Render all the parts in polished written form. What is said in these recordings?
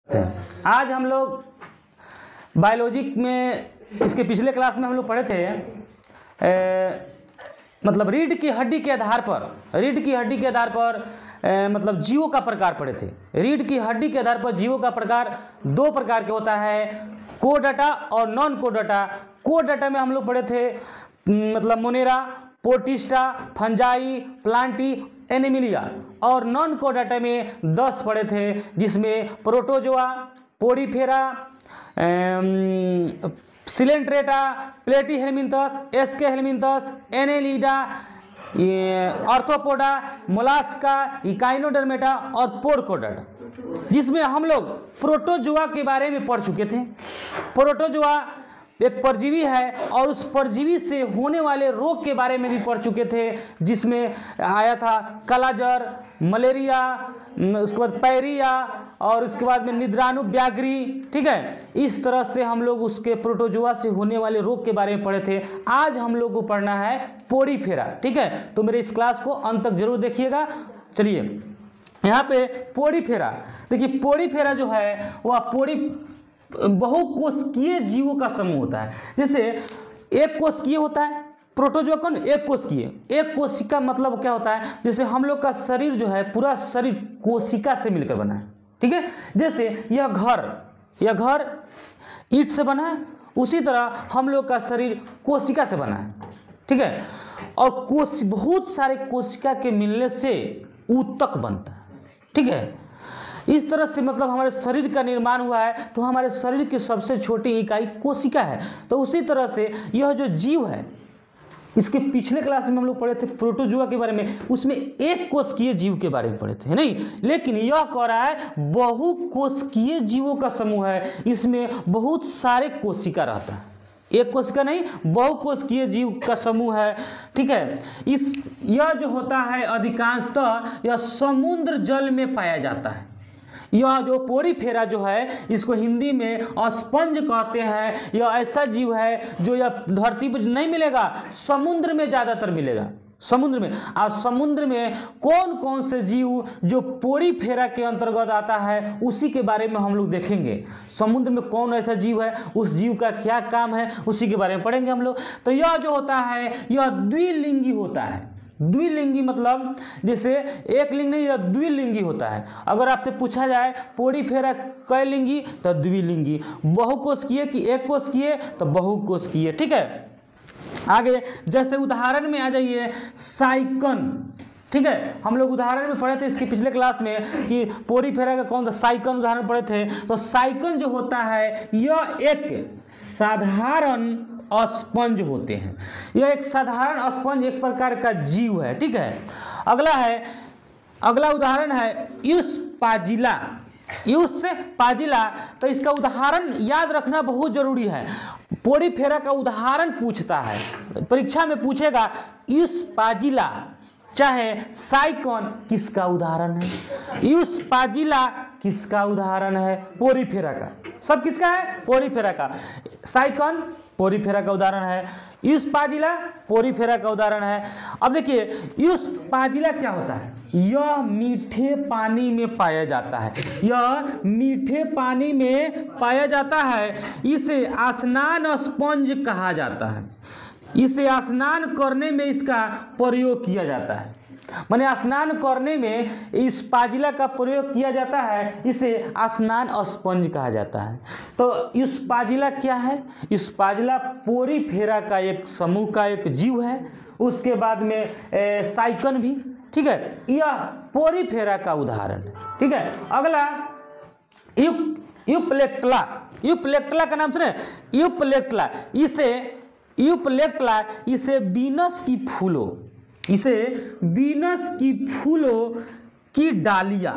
आज हम लोग बायोलॉजी में इसके पिछले क्लास में हम लोग पढ़े थे मतलब रीढ़ की हड्डी के आधार पर मतलब जीवों का प्रकार पढ़े थे। रीढ़ की हड्डी के आधार पर जीवों का प्रकार दो प्रकार के होता है, कोडाटा और नॉन कोडाटा। कोडाटा में हम लोग पढ़े थे मतलब Monera, Protista, Fungi, Plantae, Animalia. और नॉन कोडाटा में 10 पढ़े थे, जिसमें Protozoa, Porifera, Coelenterata, Platyhelminthes, Aschelminthes, Annelida, Arthropoda, Mollusca, Echinodermata और पोरकोडाटा, जिसमें हम लोग प्रोटोजोआ के बारे में पढ़ चुके थे। प्रोटोजोआ एक परजीवी है और उस परजीवी से होने वाले रोग के बारे में भी पढ़ चुके थे, जिसमें आया था कालाजार, मलेरिया, उसके बाद पैरिया और उसके बाद में निद्राणु व्याघ्री। ठीक है, इस तरह से हम लोग उसके प्रोटोजोआ से होने वाले रोग के बारे में पढ़े थे। आज हम लोग को पढ़ना है पोडीफेरा। ठीक है, तो मेरे इस क्लास को अंत तक जरूर देखिएगा। चलिए यहाँ पे पोडीफेरा देखिए। पोडीफेरा जो है वह बहुकोशिकीय जीवों का समूह होता है। जैसे एक कोशिकीय होता है प्रोटोजोआ, कौन एक कोशिकीय। एक कोशिका मतलब क्या होता है, जैसे हम लोग का शरीर जो है पूरा शरीर कोशिका से मिलकर बना है। ठीक है, जैसे यह घर ईंट से बना है, उसी तरह हम लोग का शरीर कोशिका से बना है। ठीक है, और बहुत सारे कोशिका के मिलने से ऊतक बनता है। ठीक है, इस तरह से मतलब हमारे शरीर का निर्माण हुआ है, तो हमारे शरीर की सबसे छोटी इकाई कोशिका है। तो उसी तरह से यह जो जीव है, इसके पिछले क्लास में हम लोग पढ़े थे प्रोटोजोआ के बारे में, उसमें एक कोशिकीय जीव के बारे में पढ़े थे नहीं, लेकिन यह कह रहा है बहुकोशिकीय जीवों का समूह है। इसमें बहुत सारे कोशिका रहता है, एक कोशिका नहीं, बहुकोशिकीय जीव का समूह है। ठीक है, यह जो होता है अधिकांशतः यह समुद्र जल में पाया जाता है। यह जो पोडीफेरा जो है, इसको हिंदी में स्पंज कहते हैं। यह ऐसा जीव है जो यह धरती पर नहीं मिलेगा, समुद्र में ज़्यादातर मिलेगा, समुद्र में। और समुद्र में कौन कौन से जीव जो पोडीफेरा के अंतर्गत आता है, उसी के बारे में हम लोग देखेंगे। समुद्र में कौन ऐसा जीव है, उस जीव का क्या काम है, उसी के बारे में पढ़ेंगे हम लोग। तो यह जो होता है यह द्विलिंगी होता है। द्विलिंगी मतलब जैसे एक लिंग नहीं, यह द्विलिंगी होता है। अगर आपसे पूछा जाए पोडीफेरा कै लिंगी, तो द्विलिंगी। बहुकोशिकीय की एक कोशिकीय, तो बहुकोशिकीय। ठीक है, आगे जैसे उदाहरण में आ जाइए साइकन। ठीक है, हम लोग उदाहरण में पढ़े थे इसके पिछले क्लास में कि पोडीफेरा का कौन सा साइकन उदाहरण पढ़े थे। तो साइकन जो होता है यह एक साधारण स्पंज होते हैं। यह एक साधारण स्पंज एक प्रकार का जीव है। ठीक है, अगला उदाहरण है यूस्पाजिला। यूस्पाजिला, तो इसका उदाहरण याद रखना बहुत जरूरी है। पोडीफेरा का उदाहरण पूछता है, परीक्षा में पूछेगा यूस्पाजिला चाहे साइकन किसका उदाहरण है। यूस्पाजिला किसका उदाहरण है, पोडीफेरा का। सब किसका है, पोडीफेरा का। साइकन पोडीफेरा का उदाहरण है, यूस्पाजिला पोडीफेरा का उदाहरण है। अब देखिए यूस्पाजिला क्या होता है, यह मीठे पानी में पाया जाता है। यह मीठे पानी में पाया जाता है। इसे स्नान स्पंज कहा जाता है। इसे स्नान करने में इसका प्रयोग किया जाता है। माने स्नान करने में इस पाजिला का प्रयोग किया जाता है, इसे स्नान स्पंज कहा जाता है। तो इस पाजिला क्या है, इस पाजिला पोडीफेरा का एक समूह का एक जीव है। उसके बाद में साइकन भी। ठीक है, यह पोडीफेरा का उदाहरण है। ठीक है, अगला यूप्लेक्टला। यूप्लेक्टला का नाम सुने, यूप्लेक्टला। इसे वीनस की फूलों की डालियाँ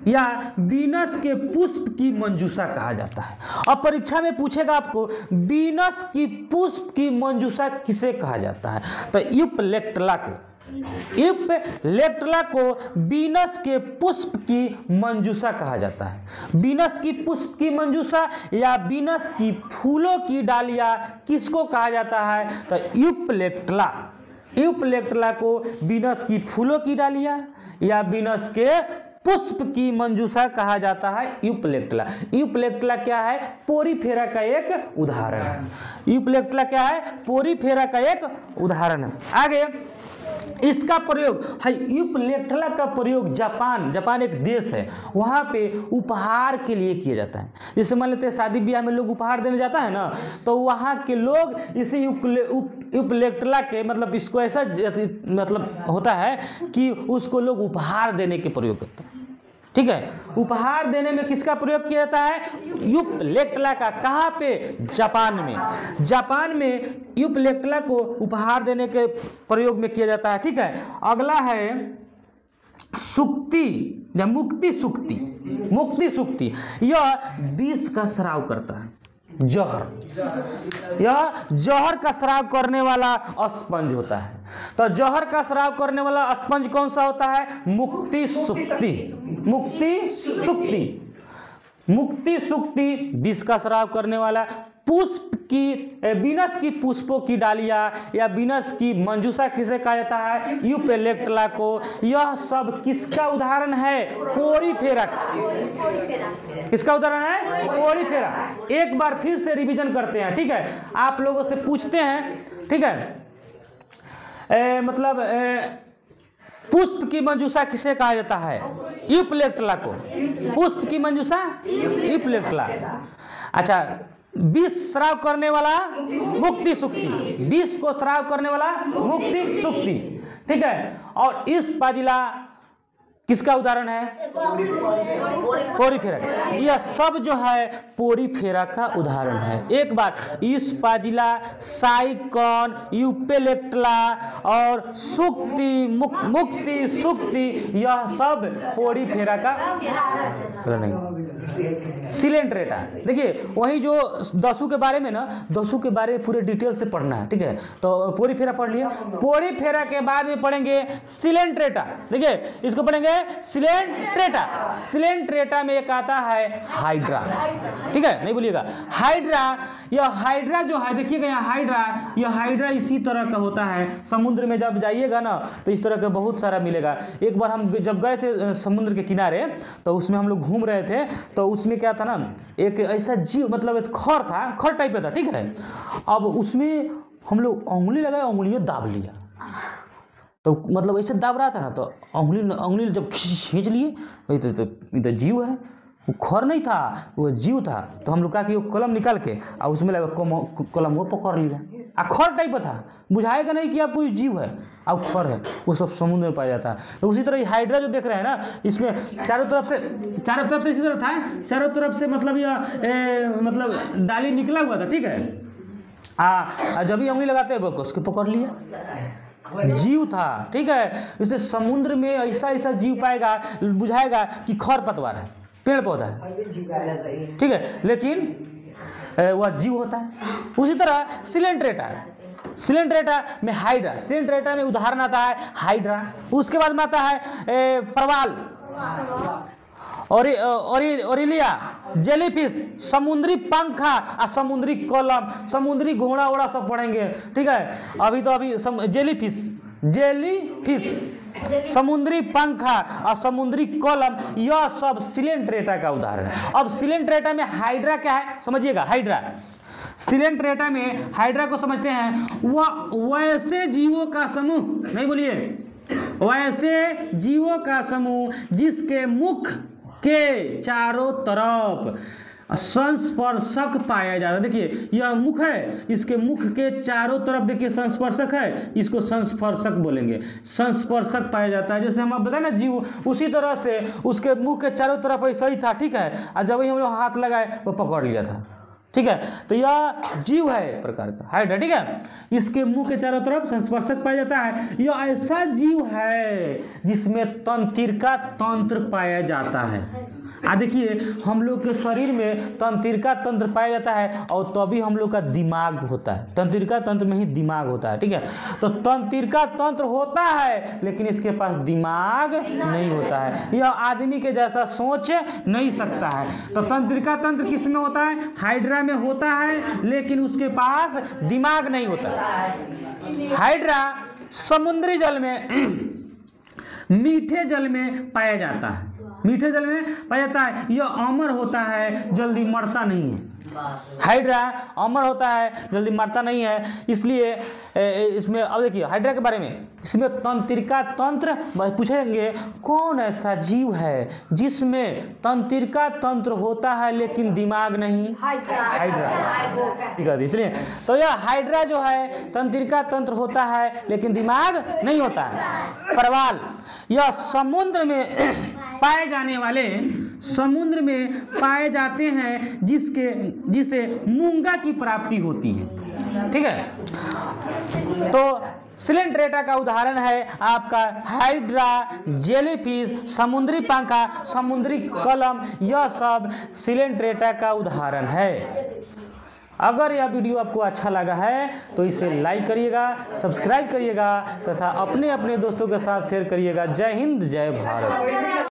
या वीनस के पुष्प की मंजूषा कहा जाता है। अब परीक्षा में पूछेगा आपको वीनस की पुष्प की मंजूषा किसे कहा जाता है, तो यूप्लेक्टला को वीनस के पुष्प की मंजूषा कहा जाता है। वीनस की पुष्प की मंजूषा या वीनस की फूलों की डालियाँ किसको कहा जाता है, तो यूप्लेक्टला को वीनस की फूलों की डालियाँ या वीनस के पुष्प की मंजूषा कहा जाता है यूप्लेक्टला। यूप्लेक्टला क्या है? पोरीफेरा का एक उदाहरण है। यूप्लेक्टला क्या है? पोरीफेरा का एक उदाहरण है। आगे इसका प्रयोग है, यूप्लेक्टला का प्रयोग जापान एक देश है, वहाँ पे उपहार के लिए किया जाता है। जैसे मान लेते हैं शादी ब्याह में लोग उपहार देने जाता है ना, तो वहाँ के लोग इसे यूप्लेक्टला के मतलब इसको ऐसा मतलब होता है कि उसको लोग उपहार देने के प्रयोग करते हैं। ठीक है, उपहार देने में किसका प्रयोग किया जाता है? यूप्लेक्टला का। कहाँ पे? जापान में। जापान में यूप्लेक्टला को उपहार देने के प्रयोग में किया जाता है। ठीक है, अगला है सुक्ति या मुक्ति सुक्ति। मुक्ति सुक्ति यह विष का स्राव करता है, जहर। यह जहर का स्राव करने वाला स्पंज होता है। तो जहर का स्राव करने वाला स्पंज कौन सा होता है? मुक्ति सुक्ति। मुक्ति सुक्ति। मुक्ति सुक्ति विष का स्राव करने वाला। पुष्प की बीनस की पुष्पों की डालियां या बीनस की मंजूषा किसे कहा जाता है? यूप्लेक्टला को। यह सब किसका उदाहरण है? पोरीफेरा। किसका उदाहरण है? पोरीफेरा। एक बार फिर से रिवीजन करते हैं। ठीक है, आप लोगों से पूछते हैं। ठीक है, पुष्प की मंजूषा किसे कहा जाता है? यूप्लेक्टला को। पुष्प की मंजूषा यूप्लेक्टला। अच्छा, विष श्राव करने वाला मुक्ति सुक्ति। विष को श्राव करने वाला मुक्ति सुक्ति। ठीक है, और इस पाजिला किसका उदाहरण है? पोरीफेरा। यह सब जो है पोरीफेरा का उदाहरण है। एक बार इस पाजिला, साइकन, यूप्लेक्टला और सुक्ति, मुक्ति सुक्ति, यह सब पोरीफेरा का नहीं। सिलेंट्रेटा देखिए, वही जो दसू के बारे में ना, दसू के बारे में पूरे डिटेल से पढ़ना है। ठीक है, तो पोरीफेरा पढ़ लिया। पोरीफेरा के बाद में पढ़ेंगे सिलेंट्रेटा। देखिए, इसको पढ़ेंगे सिलेंट्रेटा। सिलेंट्रेटा में एक आता है हाइड्रा। ठीक है, नहीं बोलिएगा हाइड्रा। यह हाइड्रा जो है, देखिएगा यहाँ हाइड्रा, यह हाइड्रा इसी तरह का होता है। समुद्र में जब जाइएगा ना तो इस तरह का बहुत सारा मिलेगा। एक बार हम जब गए थे समुद्र के किनारे, तो उसमें हम लोग घूम रहे थे, तो उसमें क्या था ना, एक ऐसा जीव मतलब एक खर था, खर टाइप का था। ठीक है, अब उसमें हम लोग उंगली लगाए, उंगली दाब लिया। तो मतलब ऐसे दाब रहा था ना, तो उंगली जब खींच लिए तो जीव है, वो खर नहीं था, वो जीव था। तो हम लोग कहा कि वो कलम निकाल के और उसमें लगा कलम वो पकड़ लिया। खर टाइप था, बुझाएगा नहीं कि आप कोई जीव है, अब खर है। वो सब समुद्र में पाया जाता है। तो उसी तरह हाइड्रा जो देख रहे हैं ना, इसमें चारों तरफ से इसी तरह था, चारों तरफ से मतलब यह मतलब डाली निकला हुआ था। ठीक है, जब भी उंगली लगाते हैं वो उसको पकड़ लिया, जीव था। ठीक है, इसलिए समुद्र में ऐसा जीव पाएगा, बुझाएगा कि खर पतवार है, पेड़ पौधा है। ठीक है, लेकिन वह जीव होता है। उसी तरह सिलेंट्रेटा है। सिलेंट्रेटा में हाइड्रा, सिलेंट्रेटा में उदाहरण आता है हाइड्रा। उसके बाद में आता है प्रवाल, ओरिलिया, जेलीफिश, समुद्री पंखा और समुद्री कलम, समुद्री घोड़ा वोड़ा सब पढ़ेंगे। ठीक है, अभी जेलीफिश, समुद्री पंखा और समुद्री कलम, यह सब सिलेंट्रेटा का उदाहरण है। अब सिलेंट्रेटा में हाइड्रा क्या है समझिएगा। हाइड्रा, सिलेंट्रेटा में हाइड्रा को समझते हैं, वह वैसे जीवों का समूह, नहीं बोलिए, वैसे जीवों का समूह जिसके मुख के चारों तरफ संस्पर्शक पाया जाता है। देखिए, यह मुख है, इसके मुख के चारों तरफ देखिए संस्पर्शक है, इसको संस्पर्शक बोलेंगे। संस्पर्शक पाया जाता है, जैसे हम आप बताए ना जीव, उसी तरह से उसके मुख के चारों तरफ ऐसा ही था। ठीक है, और जब ही हम लोग हाथ लगाए वो पकड़ लिया था। ठीक है, तो यह जीव है एक प्रकार का हाइड्रा। ठीक है, इसके मुंह के चारों तरफ संस्पर्शक पाया जाता है। यह ऐसा जीव है जिसमें तंत्रिका तंत्र पाया जाता है। देखिए, हम लोग के शरीर में तंत्रिका तंत्र पाया जाता है और तभी हम लोग का दिमाग होता है। तंत्रिका तंत्र में ही दिमाग होता है। ठीक है, तो तंत्रिका तंत्र होता है लेकिन इसके पास दिमाग नहीं होता है। यह आदमी के जैसा सोच नहीं सकता है। तो तंत्रिका तंत्र किस में होता है? हाइड्रा में होता है, लेकिन उसके पास दिमाग नहीं होता। हाइड्रा समुद्री जल में मीठे जल में पाया जाता है। मीठे जल में पाया जाता है। यह अमर होता है, जल्दी मरता नहीं है। हाइड्रा अमर होता है, जल्दी मरता नहीं है। इसलिए इसमें अब देखिए हाइड्रा के बारे में, इसमें तंत्रिका तंत्र पूछेंगे, कौन ऐसा जीव है जिसमें तंत्रिका तंत्र होता है लेकिन दिमाग नहीं? हाइड्रा। इसलिए तो यह हाइड्रा जो है तंत्रिका तंत्र होता है लेकिन दिमाग नहीं होता है। परवाल, यह समुद्र में पाए जाने वाले, समुद्र में पाए जाते हैं जिसे मूंगा की प्राप्ति होती है। ठीक है, तो सिलेंट्रेटा का उदाहरण है आपका हाइड्रा, जेलीफिश, समुद्री पंखा, समुद्री कलम, यह सब सिलेंट्रेटा का उदाहरण है। अगर यह वीडियो आपको अच्छा लगा है तो इसे लाइक करिएगा, सब्सक्राइब करिएगा तथा अपने अपने दोस्तों के साथ शेयर करिएगा। जय हिंद, जय भारत।